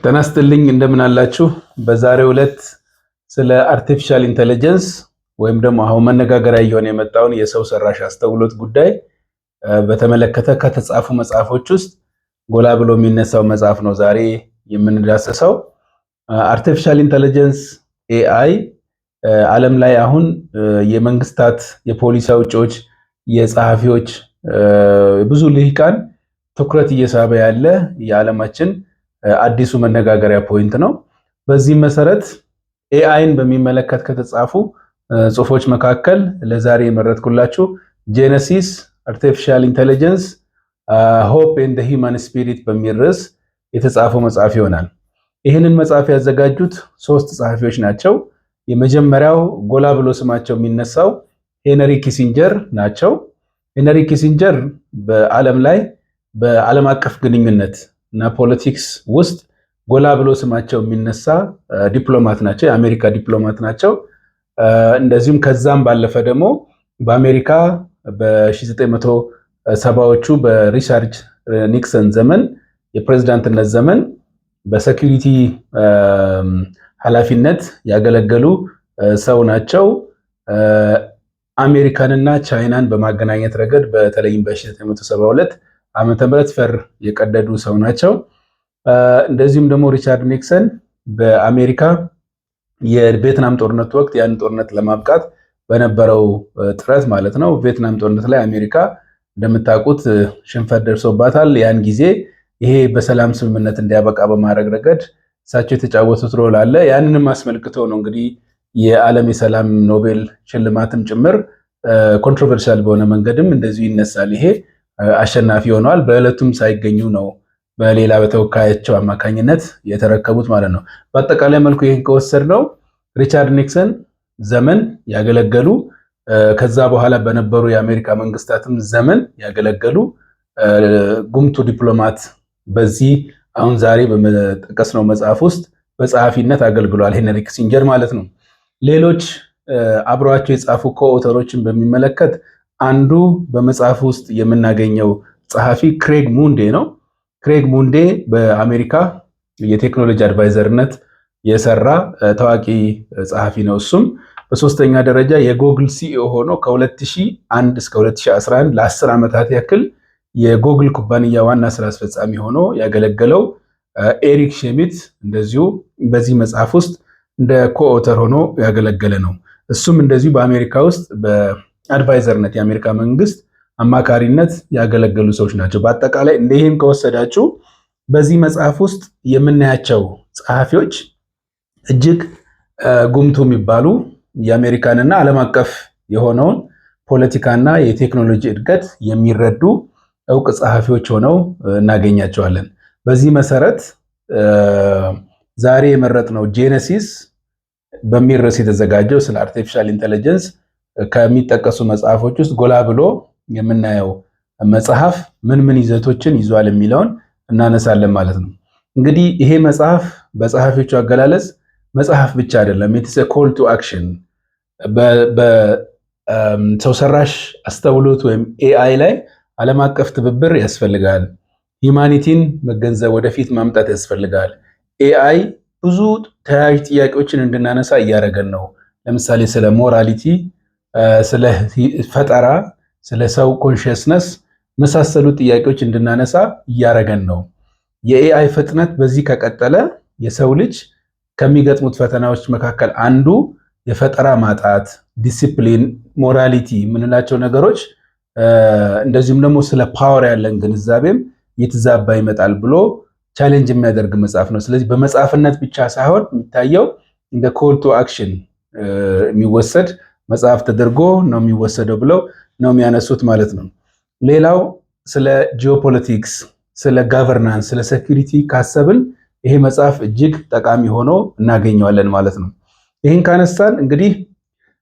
ጤና ይስጥልኝ እንደምን አላችሁ? በዛሬው ዕለት ስለ አርቲፊሻል ኢንተለጀንስ ወይም ደግሞ አሁን መነጋገሪያ እየሆነ የመጣውን የሰው ሰራሽ አስተውሎት ጉዳይ በተመለከተ ከተጻፉ መጽሐፎች ውስጥ ጎላ ብሎ የሚነሳው መጽሐፍ ነው ዛሬ የምንዳሰሰው። አርቲፊሻል ኢንተለጀንስ ኤአይ ዓለም ላይ አሁን የመንግስታት የፖሊሲ አውጪዎች፣ የጸሐፊዎች፣ ብዙ ልሂቃን ትኩረት እየሳበ ያለ የዓለማችን አዲሱ መነጋገሪያ ፖይንት ነው። በዚህ መሰረት ኤአይን በሚመለከት ከተጻፉ ጽሁፎች መካከል ለዛሬ የመረጥኩላችሁ ጄነሲስ አርቲፊሻል ኢንተለጀንስ ሆፕ ኤንድ ሂውማን ስፒሪት በሚል ርዕስ የተጻፈው መጽሐፍ ይሆናል። ይህንን መጽሐፍ ያዘጋጁት 3 ጸሐፊዎች ናቸው። የመጀመሪያው ጎላ ብሎ ስማቸው የሚነሳው ሄነሪ ኪሲንጀር ናቸው። ሄነሪ ኪሲንጀር በዓለም ላይ በዓለም አቀፍ ግንኙነት እና ፖለቲክስ ውስጥ ጎላ ብሎ ስማቸው የሚነሳ ዲፕሎማት ናቸው። የአሜሪካ ዲፕሎማት ናቸው። እንደዚሁም ከዛም ባለፈ ደግሞ በአሜሪካ በ1970ዎቹ በሪቻርድ ኒክሰን ዘመን የፕሬዝዳንትነት ዘመን በሴኩሪቲ ኃላፊነት ያገለገሉ ሰው ናቸው። አሜሪካንና ቻይናን በማገናኘት ረገድ በተለይም በ1972 ዓመተ ምህረት ፈር የቀደዱ ሰው ናቸው። እንደዚሁም ደግሞ ሪቻርድ ኒክሰን በአሜሪካ የቪየትናም ጦርነት ወቅት ያን ጦርነት ለማብቃት በነበረው ጥረት ማለት ነው። ቪየትናም ጦርነት ላይ አሜሪካ እንደምታውቁት ሽንፈት ደርሶባታል። ያን ጊዜ ይሄ በሰላም ስምምነት እንዲያበቃ በማድረግ ረገድ እሳቸው የተጫወቱት ሮል አለ። ያንንም አስመልክቶ ነው እንግዲህ የዓለም የሰላም ኖቤል ሽልማትም ጭምር ኮንትሮቨርሻል በሆነ መንገድም እንደዚሁ ይነሳል። ይሄ አሸናፊ ሆነዋል። በዕለቱም ሳይገኙ ነው በሌላ በተወካያቸው አማካኝነት የተረከቡት ማለት ነው። በአጠቃላይ መልኩ ይህን ከወሰድነው ሪቻርድ ኒክሰን ዘመን ያገለገሉ ከዛ በኋላ በነበሩ የአሜሪካ መንግስታትም ዘመን ያገለገሉ ጉምቱ ዲፕሎማት በዚህ አሁን ዛሬ በመጠቀስነው መጽሐፍ ውስጥ በጸሐፊነት አገልግሏል። ሄነሪ ኪሲንጀር ማለት ነው። ሌሎች አብረዋቸው የጻፉ ኮኦተሮችን በሚመለከት አንዱ በመጽሐፍ ውስጥ የምናገኘው ጸሐፊ ክሬግ ሙንዴ ነው። ክሬግ ሙንዴ በአሜሪካ የቴክኖሎጂ አድቫይዘርነት የሰራ ታዋቂ ጸሐፊ ነው። እሱም በሶስተኛ ደረጃ የጎግል ሲኢኦ ሆኖ ከ2001 እስከ 2011 ለ10 ዓመታት ያክል የጎግል ኩባንያ ዋና ስራ አስፈጻሚ ሆኖ ያገለገለው ኤሪክ ሼሚት እንደዚሁ በዚህ መጽሐፍ ውስጥ እንደ ኮኦተር ሆኖ ያገለገለ ነው። እሱም እንደዚሁ በአሜሪካ ውስጥ በአድቫይዘርነት የአሜሪካ መንግስት አማካሪነት ያገለገሉ ሰዎች ናቸው። በአጠቃላይ እንደይህም ከወሰዳችሁ በዚህ መጽሐፍ ውስጥ የምናያቸው ጸሐፊዎች እጅግ ጉምቱ የሚባሉ የአሜሪካንና ዓለም አቀፍ የሆነውን ፖለቲካና የቴክኖሎጂ እድገት የሚረዱ እውቅ ጸሐፊዎች ሆነው እናገኛቸዋለን። በዚህ መሰረት ዛሬ የመረጥነው ጄነሲስ በሚል ርዕስ የተዘጋጀው ስለ አርቲፊሻል ኢንተለጀንስ ከሚጠቀሱ መጽሐፎች ውስጥ ጎላ ብሎ የምናየው መጽሐፍ ምን ምን ይዘቶችን ይዟል የሚለውን እናነሳለን ማለት ነው። እንግዲህ ይሄ መጽሐፍ በጸሐፊዎቹ አገላለጽ መጽሐፍ ብቻ አይደለም፣ ኢትስ ኤ ኮል ቱ አክሽን። በሰው ሰራሽ አስተውሎት ወይም ኤአይ ላይ ዓለም አቀፍ ትብብር ያስፈልጋል። ሂውማኒቲን መገንዘብ፣ ወደፊት ማምጣት ያስፈልጋል። ኤአይ ብዙ ተያያዥ ጥያቄዎችን እንድናነሳ እያደረገን ነው። ለምሳሌ ስለ ሞራሊቲ፣ ስለ ፈጠራ፣ ስለ ሰው ኮንሽስነስ መሳሰሉ ጥያቄዎች እንድናነሳ እያደረገን ነው። የኤአይ ፍጥነት በዚህ ከቀጠለ የሰው ልጅ ከሚገጥሙት ፈተናዎች መካከል አንዱ የፈጠራ ማጣት፣ ዲሲፕሊን፣ ሞራሊቲ የምንላቸው ነገሮች እንደዚሁም ደግሞ ስለ ፓወር ያለን ግንዛቤም እየተዛባ ይመጣል ብሎ ቻሌንጅ የሚያደርግ መጽሐፍ ነው። ስለዚህ በመጽሐፍነት ብቻ ሳይሆን የሚታየው እንደ ኮል ቱ አክሽን የሚወሰድ መጽሐፍ ተደርጎ ነው የሚወሰደው ብለው ነው የሚያነሱት ማለት ነው። ሌላው ስለ ጂኦፖለቲክስ፣ ስለ ጋቨርናንስ፣ ስለ ሴኩሪቲ ካሰብን ይሄ መጽሐፍ እጅግ ጠቃሚ ሆኖ እናገኘዋለን ማለት ነው። ይህን ካነሳን እንግዲህ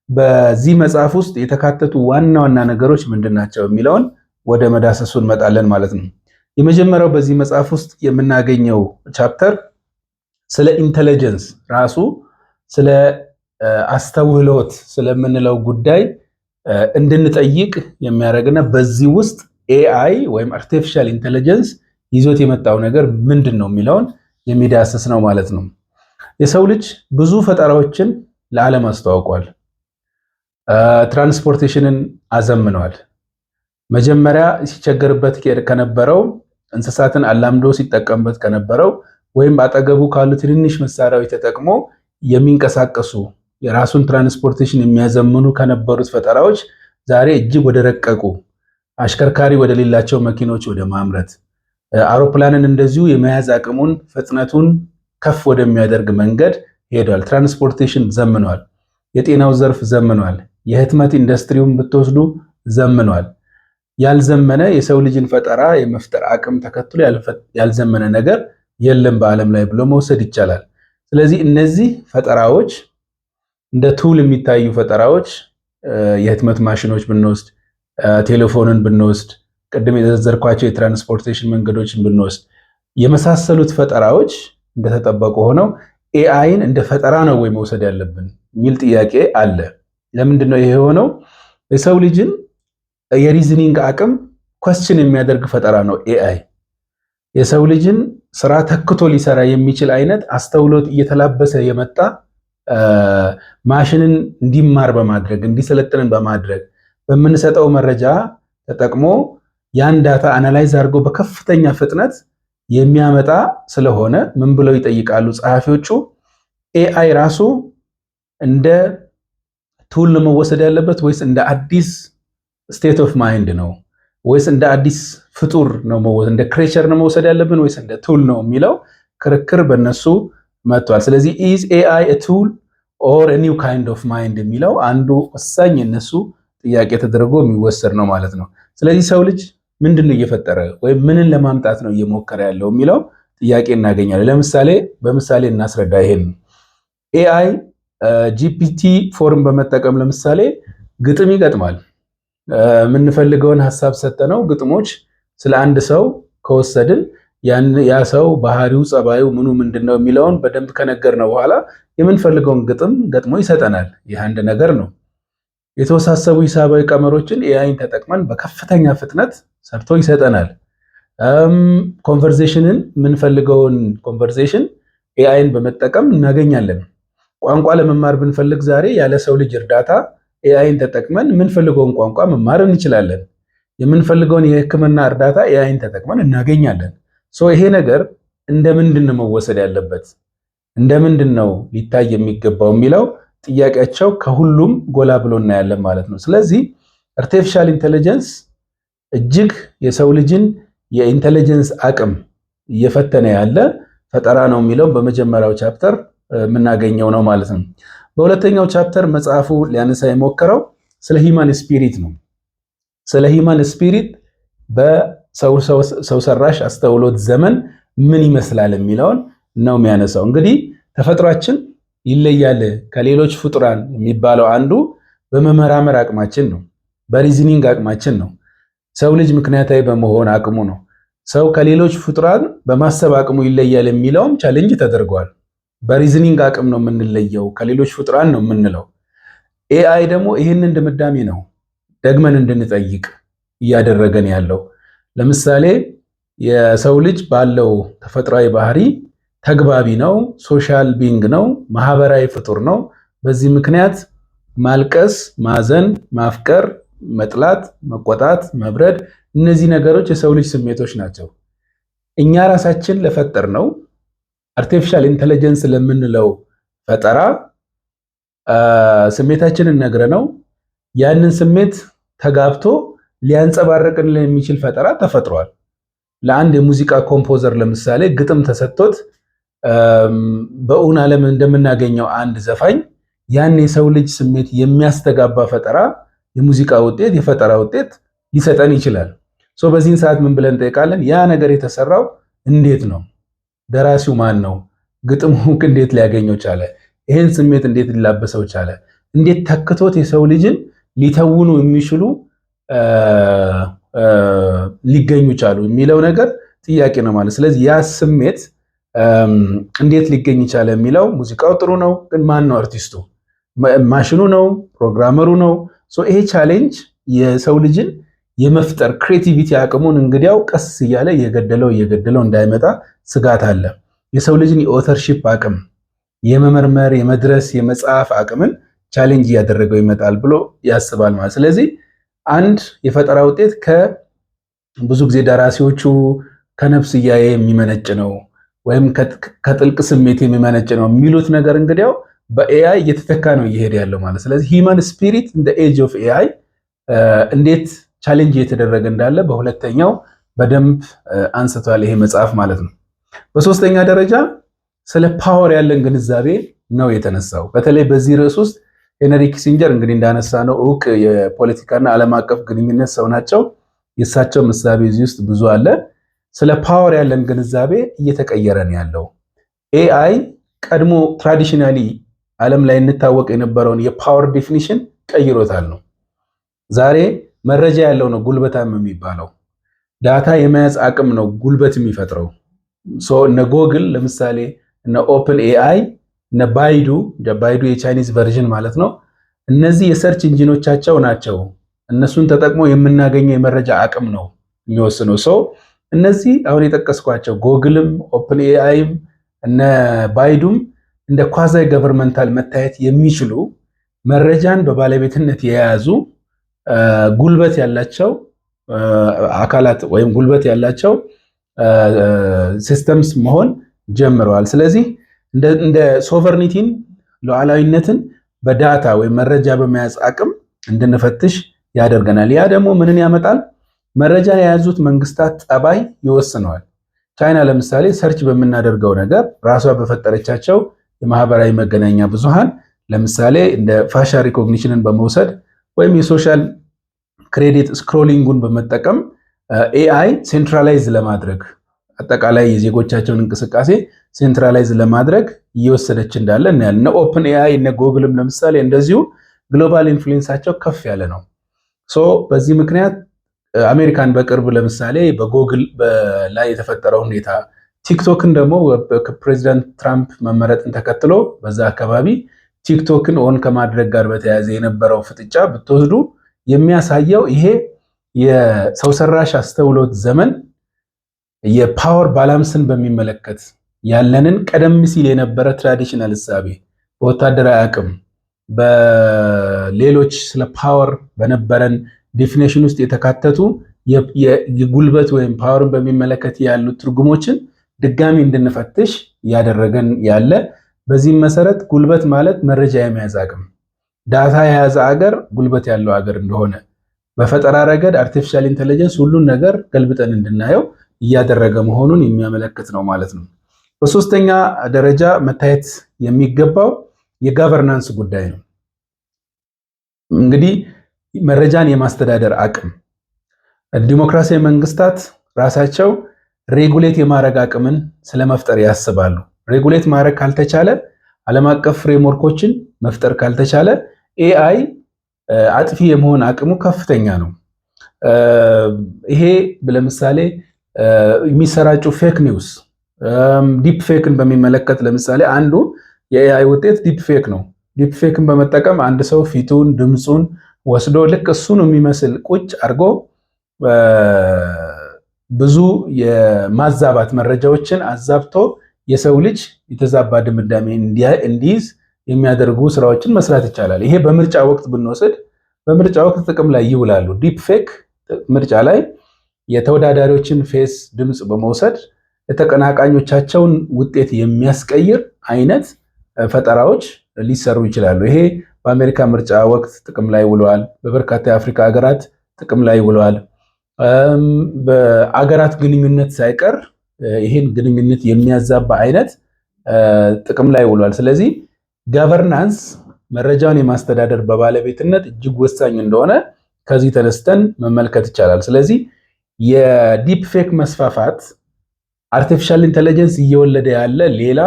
በዚህ መጽሐፍ ውስጥ የተካተቱ ዋና ዋና ነገሮች ምንድን ናቸው የሚለውን ወደ መዳሰሱ እንመጣለን ማለት ነው። የመጀመሪያው በዚህ መጽሐፍ ውስጥ የምናገኘው ቻፕተር ስለ ኢንተለጀንስ ራሱ ስለ አስተውሎት ስለምንለው ጉዳይ እንድንጠይቅ የሚያደርግና በዚህ ውስጥ ኤአይ ወይም አርቲፊሻል ኢንተለጀንስ ይዞት የመጣው ነገር ምንድን ነው የሚለውን የሚዳስስ ነው ማለት ነው። የሰው ልጅ ብዙ ፈጠራዎችን ለዓለም አስተዋውቋል። ትራንስፖርቴሽንን አዘምኗል። መጀመሪያ ሲቸገርበት ከነበረው እንስሳትን አላምዶ ሲጠቀምበት ከነበረው ወይም አጠገቡ ካሉ ትንንሽ መሳሪያዎች ተጠቅሞ የሚንቀሳቀሱ የራሱን ትራንስፖርቴሽን የሚያዘምኑ ከነበሩት ፈጠራዎች ዛሬ እጅግ ወደ ረቀቁ አሽከርካሪ ወደ ሌላቸው መኪኖች ወደ ማምረት፣ አውሮፕላንን እንደዚሁ የመያዝ አቅሙን ፍጥነቱን ከፍ ወደሚያደርግ መንገድ ሄዷል። ትራንስፖርቴሽን ዘምኗል። የጤናው ዘርፍ ዘምኗል። የህትመት ኢንዱስትሪውን ብትወስዱ ዘምኗል። ያልዘመነ የሰው ልጅን ፈጠራ የመፍጠር አቅም ተከትሎ ያልዘመነ ነገር የለም በዓለም ላይ ብሎ መውሰድ ይቻላል። ስለዚህ እነዚህ ፈጠራዎች እንደ ቱል የሚታዩ ፈጠራዎች የህትመት ማሽኖች ብንወስድ፣ ቴሌፎንን ብንወስድ፣ ቅድም የዘረዘርኳቸው የትራንስፖርቴሽን መንገዶችን ብንወስድ የመሳሰሉት ፈጠራዎች እንደተጠበቁ ሆነው ኤአይን እንደ ፈጠራ ነው ወይ መውሰድ ያለብን የሚል ጥያቄ አለ። ለምንድን ነው ይሄ የሆነው? የሰው ልጅን የሪዝኒንግ አቅም ኮስችን የሚያደርግ ፈጠራ ነው ኤአይ። የሰው ልጅን ስራ ተክቶ ሊሰራ የሚችል አይነት አስተውሎት እየተላበሰ የመጣ ማሽንን እንዲማር በማድረግ እንዲሰለጥንን በማድረግ በምንሰጠው መረጃ ተጠቅሞ ያን ዳታ አናላይዝ አድርጎ በከፍተኛ ፍጥነት የሚያመጣ ስለሆነ ምን ብለው ይጠይቃሉ ጸሐፊዎቹ? ኤአይ ራሱ እንደ ቱል ነው መወሰድ ያለበት ወይስ እንደ አዲስ ስቴት ኦፍ ማይንድ ነው ወይስ እንደ አዲስ ፍጡር ነው መወሰድ፣ እንደ ክሬቸር ነው መወሰድ ያለብን ወይስ እንደ ቱል ነው የሚለው ክርክር በእነሱ መጥቷል። ስለዚህ ኢዝ ኤአይ አ ቱል ኦር አ ኒው ካይንድ ኦፍ ማይንድ የሚለው አንዱ ወሳኝ የነሱ ጥያቄ ተደርጎ የሚወሰድ ነው ማለት ነው። ስለዚህ ሰው ልጅ ምንድን ነው እየፈጠረ ወይም ምንን ለማምጣት ነው እየሞከረ ያለው የሚለው ጥያቄ እናገኛለን። ለምሳሌ በምሳሌ እናስረዳ። ይሄን ኤአይ ጂፒቲ ፎርም በመጠቀም ለምሳሌ ግጥም ይገጥማል። የምንፈልገውን ሀሳብ ሰጠነው ግጥሞች ስለ አንድ ሰው ከወሰድን ያ ሰው ባህሪው፣ ጸባዩ፣ ምኑ ምንድነው የሚለውን በደንብ ከነገርነው በኋላ የምንፈልገውን ግጥም ገጥሞ ይሰጠናል። ይህ አንድ ነገር ነው። የተወሳሰቡ ሂሳባዊ ቀመሮችን ኤአይን ተጠቅመን በከፍተኛ ፍጥነት ሰርቶ ይሰጠናል። ኮንቨርሴሽንን የምንፈልገውን ኮንቨርሴሽን ኤአይን በመጠቀም እናገኛለን። ቋንቋ ለመማር ብንፈልግ ዛሬ ያለ ሰው ልጅ እርዳታ ኤአይን ተጠቅመን የምንፈልገውን ቋንቋ መማር እንችላለን። የምንፈልገውን የሕክምና እርዳታ ኤአይን ተጠቅመን እናገኛለን። ይሄ ነገር እንደምንድን ነው መወሰድ ያለበት፣ እንደምንድን ነው ሊታይ የሚገባው የሚለው ጥያቄያቸው ከሁሉም ጎላ ብሎ እናያለን ማለት ነው። ስለዚህ አርቲፊሻል ኢንተለጀንስ እጅግ የሰው ልጅን የኢንተለጀንስ አቅም እየፈተነ ያለ ፈጠራ ነው የሚለው በመጀመሪያው ቻፕተር የምናገኘው ነው ማለት ነው። በሁለተኛው ቻፕተር መጽሐፉ ሊያነሳ የሞከረው ስለ ሂማን ስፒሪት ነው። ስለ ሂማን ስፒሪት በሰው ሰራሽ አስተውሎት ዘመን ምን ይመስላል የሚለውን ነው የሚያነሳው። እንግዲህ ተፈጥሯችን ይለያል ከሌሎች ፍጡራን የሚባለው አንዱ በመመራመር አቅማችን ነው፣ በሪዝኒንግ አቅማችን ነው። ሰው ልጅ ምክንያታዊ በመሆን አቅሙ ነው። ሰው ከሌሎች ፍጡራን በማሰብ አቅሙ ይለያል የሚለውም ቻሌንጅ ተደርጓል። በሪዝኒንግ አቅም ነው የምንለየው ከሌሎች ፍጡራን ነው የምንለው። ኤአይ ደግሞ ይህንን ድምዳሜ ነው ደግመን እንድንጠይቅ እያደረገን ያለው። ለምሳሌ የሰው ልጅ ባለው ተፈጥሯዊ ባህሪ ተግባቢ ነው፣ ሶሻል ቢንግ ነው፣ ማህበራዊ ፍጡር ነው። በዚህ ምክንያት ማልቀስ፣ ማዘን፣ ማፍቀር፣ መጥላት፣ መቆጣት፣ መብረድ እነዚህ ነገሮች የሰው ልጅ ስሜቶች ናቸው። እኛ ራሳችን ለፈጠር ነው አርቲፊሻል ኢንተለጀንስ ለምንለው ፈጠራ ስሜታችንን ነግረነው ያንን ስሜት ተጋብቶ ሊያንጸባርቅልን የሚችል ፈጠራ ተፈጥሯል። ለአንድ የሙዚቃ ኮምፖዘር ለምሳሌ ግጥም ተሰጥቶት በእውን ዓለም እንደምናገኘው አንድ ዘፋኝ ያን የሰው ልጅ ስሜት የሚያስተጋባ ፈጠራ የሙዚቃ ውጤት የፈጠራ ውጤት ሊሰጠን ይችላል። በዚህን ሰዓት ምን ብለን እንጠይቃለን? ያ ነገር የተሰራው እንዴት ነው? ደራሲው ማን ነው? ግጥሙ እንዴት ሊያገኘው ቻለ? ይህን ስሜት እንዴት ሊላበሰው ቻለ? እንዴት ተክቶት የሰው ልጅን ሊተውኑ የሚችሉ ሊገኙ ቻሉ የሚለው ነገር ጥያቄ ነው ማለት። ስለዚህ ያ ስሜት እንዴት ሊገኝ ቻለ የሚለው ሙዚቃው ጥሩ ነው፣ ግን ማን ነው አርቲስቱ? ማሽኑ ነው? ፕሮግራመሩ ነው? ይሄ ቻሌንጅ የሰው ልጅን የመፍጠር ክሬቲቪቲ አቅሙን እንግዲያው ቀስ እያለ እየገደለው እንዳይመጣ ስጋት አለ። የሰው ልጅን የኦተርሺፕ አቅም የመመርመር የመድረስ የመጻፍ አቅምን ቻሌንጅ እያደረገው ይመጣል ብሎ ያስባል ማለት። ስለዚህ አንድ የፈጠራ ውጤት ከብዙ ጊዜ ደራሲዎቹ ከነፍስያዬ የሚመነጭ ነው ወይም ከጥልቅ ስሜት የሚመነጭ ነው የሚሉት ነገር እንግዲያው በኤአይ እየተተካ ነው እየሄደ ያለው ማለት። ስለዚህ ሂውማን ስፒሪት ኢን ዘ ኤጅ ኦፍ ኤአይ እንዴት ቻሌንጅ እየተደረገ እንዳለ በሁለተኛው በደንብ አንስቷል ይሄ መጽሐፍ ማለት ነው። በሶስተኛ ደረጃ ስለ ፓወር ያለን ግንዛቤ ነው የተነሳው። በተለይ በዚህ ርዕስ ውስጥ ሄነሪ ኪሲንጀር እንግዲህ እንዳነሳ ነው እውቅ የፖለቲካና ዓለም አቀፍ ግንኙነት ሰው ናቸው። የእሳቸው ምሳቤ እዚህ ውስጥ ብዙ አለ። ስለ ፓወር ያለን ግንዛቤ እየተቀየረ ነው ያለው። ኤአይ ቀድሞ ትራዲሽናሊ ዓለም ላይ እንታወቅ የነበረውን የፓወር ዴፊኒሽን ቀይሮታል ነው። ዛሬ መረጃ ያለው ነው ጉልበታም የሚባለው። ዳታ የመያዝ አቅም ነው ጉልበት የሚፈጥረው። እነ ጎግል ለምሳሌ እነ ኦፕን ኤአይ እነ ባይዱ የቻይኒዝ ቨርዥን ማለት ነው። እነዚህ የሰርች ኢንጂኖቻቸው ናቸው። እነሱን ተጠቅሞ የምናገኘው የመረጃ አቅም ነው የሚወስነው። እነዚህ አሁን የጠቀስኳቸው ጎግልም ኦፕን ኤአይም እነ ባይዱም እንደ ኳዛይ ገቨርንመንታል መታየት የሚችሉ መረጃን በባለቤትነት የያዙ ጉልበት ያላቸው አካላት ወይም ጉልበት ያላቸው ሲስተምስ መሆን ጀምረዋል። ስለዚህ እንደ ሶቨርኒቲን ሉዓላዊነትን በዳታ ወይም መረጃ በመያዝ አቅም እንድንፈትሽ ያደርገናል። ያ ደግሞ ምንን ያመጣል? መረጃ የያዙት መንግስታት ጠባይ ይወስነዋል። ቻይና ለምሳሌ ሰርች በምናደርገው ነገር ራሷ በፈጠረቻቸው የማህበራዊ መገናኛ ብዙሃን ለምሳሌ እንደ ፋሻል ሪኮግኒሽንን በመውሰድ ወይም የሶሻል ክሬዲት ስክሮሊንጉን በመጠቀም ኤአይ ሴንትራላይዝ ለማድረግ አጠቃላይ የዜጎቻቸውን እንቅስቃሴ ሴንትራላይዝ ለማድረግ እየወሰደች እንዳለ እናያለን። እነ ኦፕን ኤአይ እነ ጎግልም ለምሳሌ እንደዚሁ ግሎባል ኢንፍሉዌንሳቸው ከፍ ያለ ነው። በዚህ ምክንያት አሜሪካን በቅርብ ለምሳሌ በጎግል ላይ የተፈጠረው ሁኔታ ቲክቶክን ደግሞ ከፕሬዚዳንት ትራምፕ መመረጥን ተከትሎ በዛ አካባቢ ቲክቶክን ኦን ከማድረግ ጋር በተያያዘ የነበረው ፍጥጫ ብትወስዱ የሚያሳየው ይሄ የሰው ሰራሽ አስተውሎት ዘመን የፓወር ባላንስን በሚመለከት ያለንን ቀደም ሲል የነበረ ትራዲሽናል እሳቤ በወታደራዊ አቅም በሌሎች ስለ ፓወር በነበረን ዲፊኔሽን ውስጥ የተካተቱ የጉልበት ወይም ፓወርን በሚመለከት ያሉ ትርጉሞችን ድጋሚ እንድንፈትሽ ያደረገን ያለ። በዚህም መሰረት ጉልበት ማለት መረጃ የመያዝ አቅም፣ ዳታ የያዘ አገር ጉልበት ያለው አገር እንደሆነ በፈጠራ ረገድ አርቲፊሻል ኢንተለጀንስ ሁሉን ነገር ገልብጠን እንድናየው እያደረገ መሆኑን የሚያመለክት ነው ማለት ነው። በሶስተኛ ደረጃ መታየት የሚገባው የጋቨርናንስ ጉዳይ ነው። እንግዲህ መረጃን የማስተዳደር አቅም ዲሞክራሲያዊ መንግስታት ራሳቸው ሬጉሌት የማድረግ አቅምን ስለመፍጠር ያስባሉ። ሬጉሌት ማድረግ ካልተቻለ፣ ዓለም አቀፍ ፍሬምወርኮችን መፍጠር ካልተቻለ ኤአይ አጥፊ የመሆን አቅሙ ከፍተኛ ነው። ይሄ ለምሳሌ የሚሰራጩ ፌክ ኒውስ ዲፕ ፌክን በሚመለከት ለምሳሌ አንዱ የኤአይ ውጤት ዲፕ ፌክ ነው። ዲፕ ፌክን በመጠቀም አንድ ሰው ፊቱን ድምፁን ወስዶ ልክ እሱን የሚመስል ቁጭ አድርጎ ብዙ የማዛባት መረጃዎችን አዛብቶ የሰው ልጅ የተዛባ ድምዳሜ እንዲይዝ የሚያደርጉ ስራዎችን መስራት ይቻላል። ይሄ በምርጫ ወቅት ብንወስድ በምርጫ ወቅት ጥቅም ላይ ይውላሉ። ዲፕ ፌክ ምርጫ ላይ የተወዳዳሪዎችን ፌስ ድምፅ በመውሰድ የተቀናቃኞቻቸውን ውጤት የሚያስቀይር አይነት ፈጠራዎች ሊሰሩ ይችላሉ። ይሄ በአሜሪካ ምርጫ ወቅት ጥቅም ላይ ውለዋል። በበርካታ የአፍሪካ ሀገራት ጥቅም ላይ ውለዋል። በአገራት ግንኙነት ሳይቀር ይህን ግንኙነት የሚያዛባ አይነት ጥቅም ላይ ውሏል። ስለዚህ ጋቨርናንስ መረጃውን የማስተዳደር በባለቤትነት እጅግ ወሳኝ እንደሆነ ከዚህ ተነስተን መመልከት ይቻላል። ስለዚህ የዲፕ ፌክ መስፋፋት አርቲፊሻል ኢንተለጀንስ እየወለደ ያለ ሌላ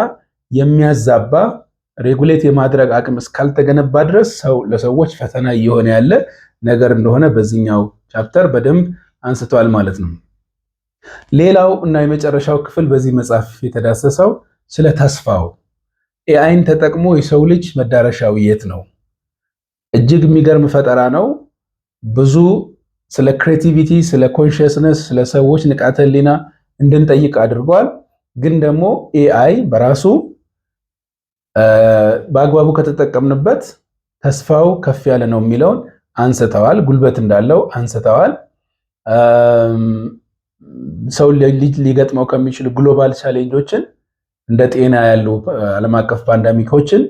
የሚያዛባ ሬጉሌት የማድረግ አቅም እስካልተገነባ ድረስ ለሰዎች ፈተና እየሆነ ያለ ነገር እንደሆነ በዚህኛው ቻፕተር በደንብ አንስቷል ማለት ነው። ሌላው እና የመጨረሻው ክፍል በዚህ መጽሐፍ የተዳሰሰው ስለ ተስፋው ኤአይን ተጠቅሞ የሰው ልጅ መዳረሻው የት ነው? እጅግ የሚገርም ፈጠራ ነው። ብዙ ስለ ክሬቲቪቲ፣ ስለ ኮንሽስነስ፣ ስለ ሰዎች ንቃተ ህሊና እንድንጠይቅ አድርጓል። ግን ደግሞ ኤአይ በራሱ በአግባቡ ከተጠቀምንበት ተስፋው ከፍ ያለ ነው የሚለውን አንስተዋል። ጉልበት እንዳለው አንስተዋል። ሰው ሊገጥመው ከሚችሉ ግሎባል ቻሌንጆችን እንደ ጤና ያሉ ዓለም አቀፍ ፓንዳሚኮችን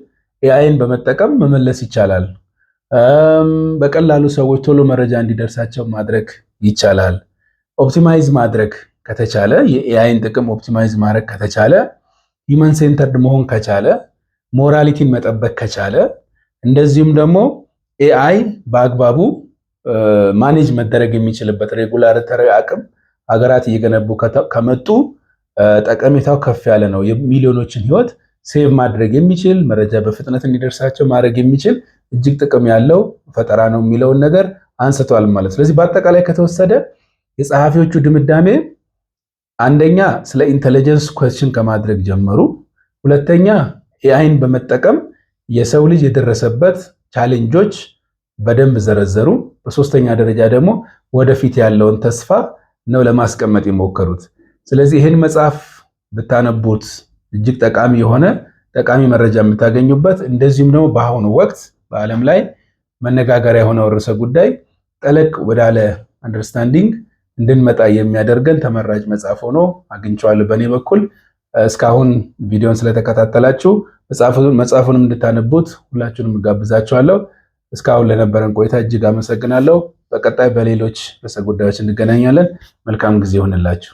ኤአይን በመጠቀም መመለስ ይቻላል። በቀላሉ ሰዎች ቶሎ መረጃ እንዲደርሳቸው ማድረግ ይቻላል። ኦፕቲማይዝ ማድረግ ከተቻለ የኤአይን ጥቅም ኦፕቲማይዝ ማድረግ ከተቻለ ሂውመን ሴንተርድ መሆን ከቻለ ሞራሊቲን መጠበቅ ከቻለ እንደዚሁም ደግሞ ኤአይ በአግባቡ ማኔጅ መደረግ የሚችልበት ሬጉላተሪ አቅም ሀገራት እየገነቡ ከመጡ ጠቀሜታው ከፍ ያለ ነው። የሚሊዮኖችን ህይወት ሴቭ ማድረግ የሚችል መረጃ በፍጥነት እንዲደርሳቸው ማድረግ የሚችል እጅግ ጥቅም ያለው ፈጠራ ነው የሚለውን ነገር አንስቷል ማለት። ስለዚህ በአጠቃላይ ከተወሰደ የጸሐፊዎቹ ድምዳሜ አንደኛ ስለ ኢንተለጀንስ ኩዌስችን ከማድረግ ጀመሩ። ሁለተኛ ኤአይን በመጠቀም የሰው ልጅ የደረሰበት ቻሌንጆች በደንብ ዘረዘሩ። በሶስተኛ ደረጃ ደግሞ ወደፊት ያለውን ተስፋ ነው ለማስቀመጥ የሞከሩት። ስለዚህ ይህን መጽሐፍ ብታነቡት እጅግ ጠቃሚ የሆነ ጠቃሚ መረጃ የምታገኙበት እንደዚሁም ደግሞ በአሁኑ ወቅት በዓለም ላይ መነጋገሪያ የሆነው ርዕሰ ጉዳይ ጠለቅ ወዳለ አንደርስታንዲንግ እንድንመጣ የሚያደርገን ተመራጭ መጽሐፍ ሆኖ አግኝቼዋለሁ በእኔ በኩል። እስካሁን ቪዲዮን ስለተከታተላችሁ መጽሐፉንም እንድታነቡት ሁላችሁንም እጋብዛችኋለሁ። እስካሁን ለነበረን ቆይታ እጅግ አመሰግናለሁ። በቀጣይ በሌሎች ርዕሰ ጉዳዮች እንገናኛለን። መልካም ጊዜ ይሆንላችሁ።